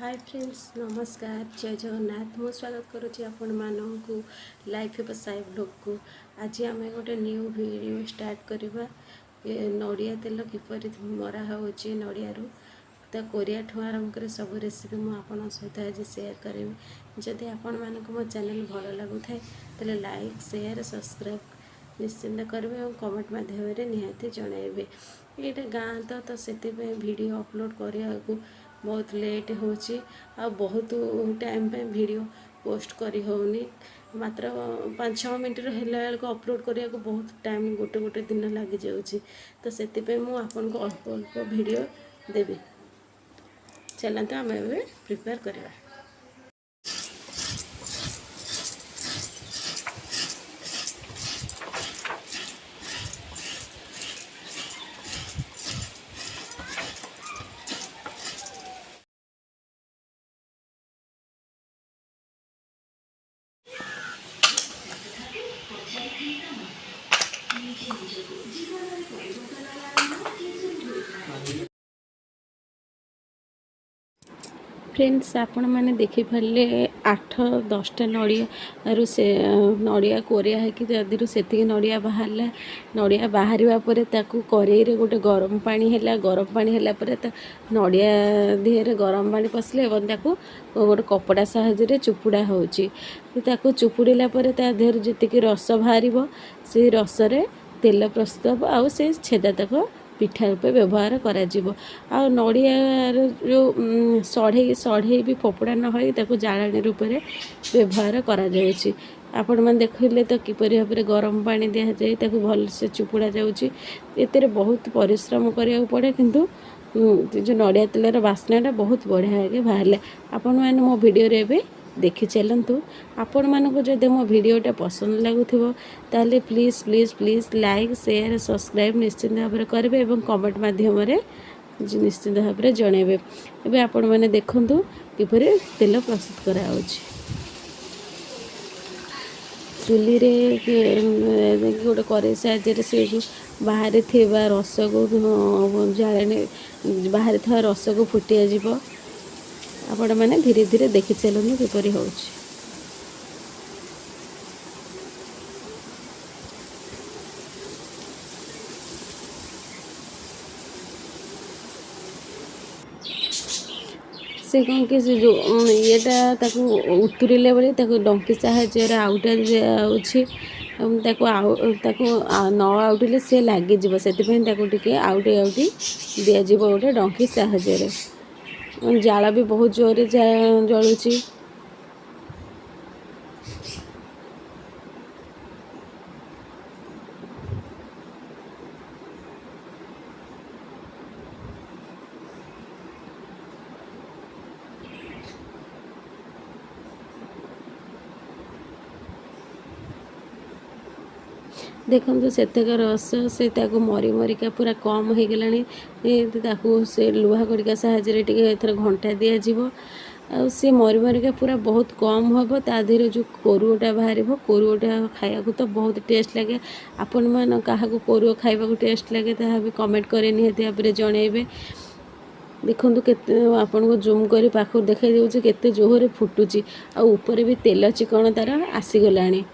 Hi friends नमस्कार जय जगन्नाथ मु स्वागत करुच्ची आपण मानू लाइफ एवं साई ब्लॉग को। आज आम गोटे न्यू वीडियो स्टार्ट करवा नड़िया तेल किपर मरा होची नड़िया तो कोरिया ठू आरंभ कर सब रेसिपी मुझे सहित आज सेयार करी। जदि आपण मानक मो चैनल भल लगुए तेल लाइक शेयर सब्सक्राइब निश्चिंत करेंगे और कमेंट माध्यम निहाती जनइबे। ये गाँ तो से वीडियो अपलोड करने को बहुत लेट होची आ बहुत टाइम पे वीडियो पोस्ट करी होनी मात्र 5-6 मिनट है अपलोड करने को बहुत टाइम गोटे गोटे दिन लग जाऊँगी। तो से आपन को अल्प अल्प वीडियो देवी। चलते आम प्रिपेयर करवा। फ्रेंड्स आपण मैंने देखिपारे 8-10टा नड़िया से नड़िया कोरिया है कि जदि से नड़िया बाहर नड़िया बाहर कड़े गोटे गरम पानी है गरम पानी है नड़िया देहरे गरम पानी पशिले गोटे कपड़ा साहाय्य चुपुड़ा होची चुपुड़ा देहर जी रस बाहर से रसरे तेल प्रस्तुत आउ से छेदा तक पिठा रूपे व्यवहार करा नड़िया जो सढ़े भी फोपड़ा न हो जालाणी रूप में व्यवहार करा आपण मैंने देखिले तो किपर भाव में गरम पानी दि जाए भल से चुपुड़ा जाते बहुत परिश्रम करा पड़े किंतु जो नड़िया तेलर बास्नाटा बहुत बढ़िया आगे बाहर आपण मैंने मो वीडियो रे देखी चलतु। आपण मानक जदि मो वीडियोटा पसंद लगुव ताले please please please like share subscribe निश्चिंत भाव में करेंगे और कमेंट माध्यम निश्चिंत भाव में जनइबे। एबे आपण मैंने देखंतु किपर तेल प्रस्तुत करा चुली रे गोटे कड़े साहाय्य से जो बाहर थी रस को जाने बाहर था रस को फुटिया जीव आपण मैंने धीरे धीरे देखी चलूँ किपरि हो। से कौन कि जो येटा उतुरले बोली डंकी साहाय्य आउटा न आउटिले सी लगिज से आउटे आउटी दि गोटे डंकी साहाय्य जाल भी बहुत जोर जलुची। देखो से रस से मरी मरिका पूरा कम हो गला से लुहा कड़िका साहाय्य एथर घंटा दिज्व सी मरी मरिका पूरा बहुत कम हम तादेह जो कोरुटा बाहर कोरुटा खाया तो बहुत टेस्ट लगे। आपण मान क्या कोरुओ खावा टेस्ट लगे भी कमेंट करें निहाती भाव में जनइबे। देखो केते आपन को जूम कर पाखु देखा जाते जोहरे फुटुची आ ऊपर भी तेल चिकण तार आसीगलानी।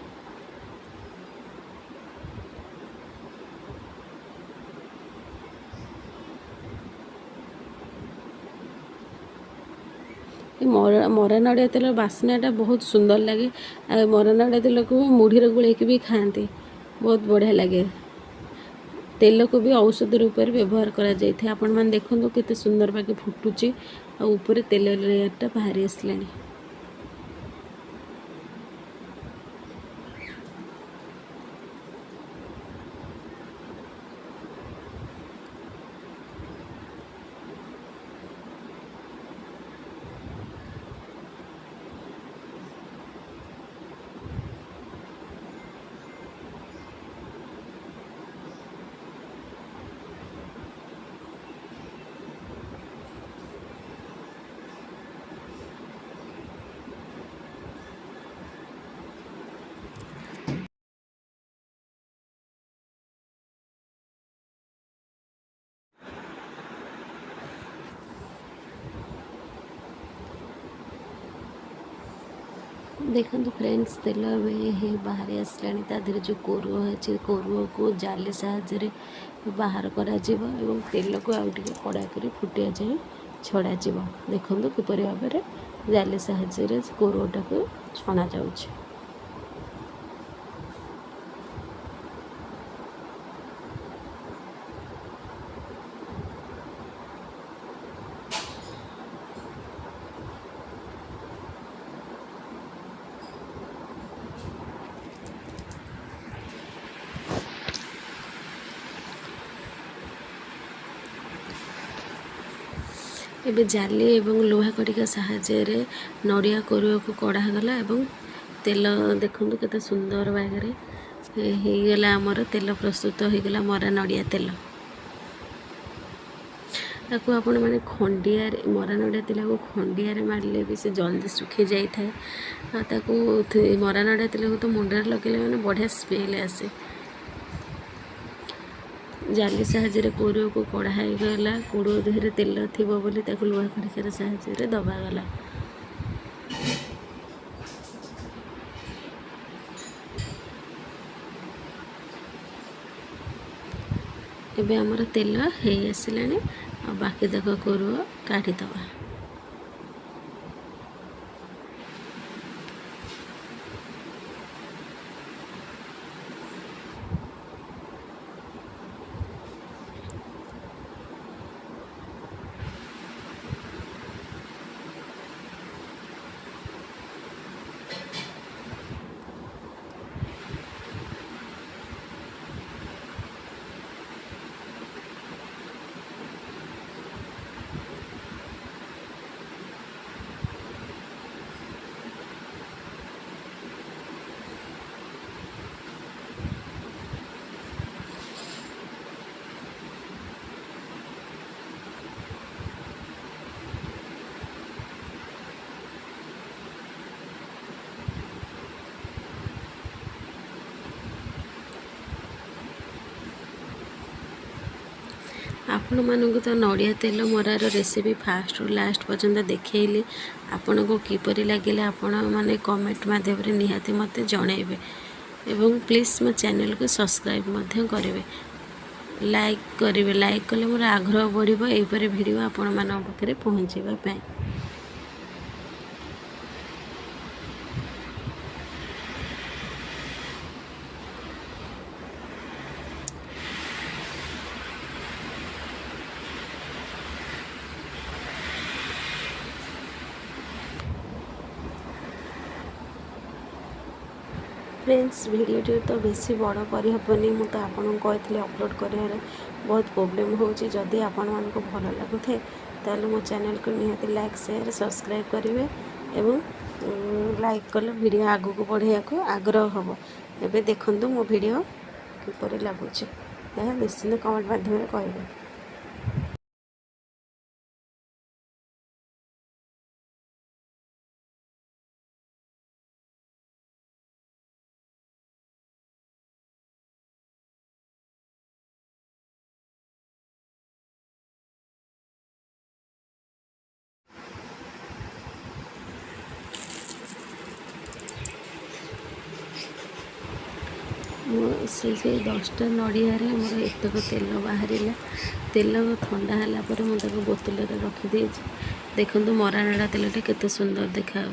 मरा नड़िया तेल बास्नाटा बहुत सुंदर लगे। मरा नड़िया तेल को भी मुढ़ी गोल भी खाती बहुत बढ़िया लगे। तेल को भी औषध रूप में व्यवहार करा आपण मैंने देखो केते सुंदर बाकी फुटुची आ ऊपर तेल लेयरटा बाहरी आसलानी। देखो फ्रेंड्स तेल हे बाहर आसला ता देहरे जो कोरुओ अच्छे कोरुओ को जाली साहाଯ୍य बाहर करा तेल को आउ टे कड़ा कर फुटिया जाए छड़ा देखो किपर भाव में जाली साहाଯ୍य कोरुओटा को छणा जाऊँच। ଏବେ ଜାଲି ଏବଂ ଲୁହା କଡ଼ିକା ସାହାଯ୍ୟରେ ନଡ଼ିଆ କୋରୁଅକୁ କଢ଼ା ଗଲା ଏବଂ ତେଲ ଦେଖନ୍ତୁ କେତେ ସୁନ୍ଦର ଭାବରେ ହେଇଗଲା। ଆମର ତେଲ ପ୍ରସ୍ତୁତ ହେଇଗଲା ମରା ନଡ଼ିଆ ତେଲ। ତାକୁ ଆପଣମାନେ ଖଣ୍ଡିଆରେ ମରା ନଡ଼ିଆ ତେଲକୁ ଖଣ୍ଡିଆରେ ମାରିଲେ ବି ସେ ଜଲ୍ଦି ଶୁଖି ଯାଇଥାଏ। ଆଉ ତାକୁ ମରା ନଡ଼ିଆ ତେଲକୁ ତ ମୁଣ୍ଡରେ ଲଗେଇଲେ ମାନେ ବଢ଼ିଆ ସ୍ମେଲ୍ ଆସେ। जाली साहाଯ୍ୟରେ कोरुओ कढ़ा होगा कोरुओ देहरे तेल थी बोली लुहा खड़िकार साहाଯ୍ୟରେ दबागला। एबे आमर तेल हो आसला बाकी देख कोरुओ काढ़ीदबा। आपण मानक तो नड़िया तेल मरार रेसिपी फास्ट रु लास्ट पर्यंत देखली। आपण को किपरि लगे आपण मैंने कमेंट माध्यम निहाती मत जनइबे एवं प्लीज़ मो चैनल को सब्सक्राइब करेंगे लाइक करेंगे। लाइक कले मोर आग्रह बढ़िबो एपरि वीडियो आपण मान पाखे पहुँचेबा। फ्रेंड्स वीडियो तो बेसी बड़ करहबनी मु तो आपन कही अपलोड कर बहुत प्रोब्लेम होची। जदि आपण मन को भल लगुथे ताले मो चैनल को निहाती लाइक शेयर सब्सक्राइब करेंगे एवं लाइक कले वीडियो आगु को बढ़िया को आग्रह हम। एबे देखंतु मो वीडियो किपरि लागुची निश्चित कमेंट माध्यम कहिबे। से 10टा नड़िया मोर एतक तेल बाहर तेल ठंडा है मुझे बोतल रखी देखो मरा नड़ा तेल केते सुंदर देखा।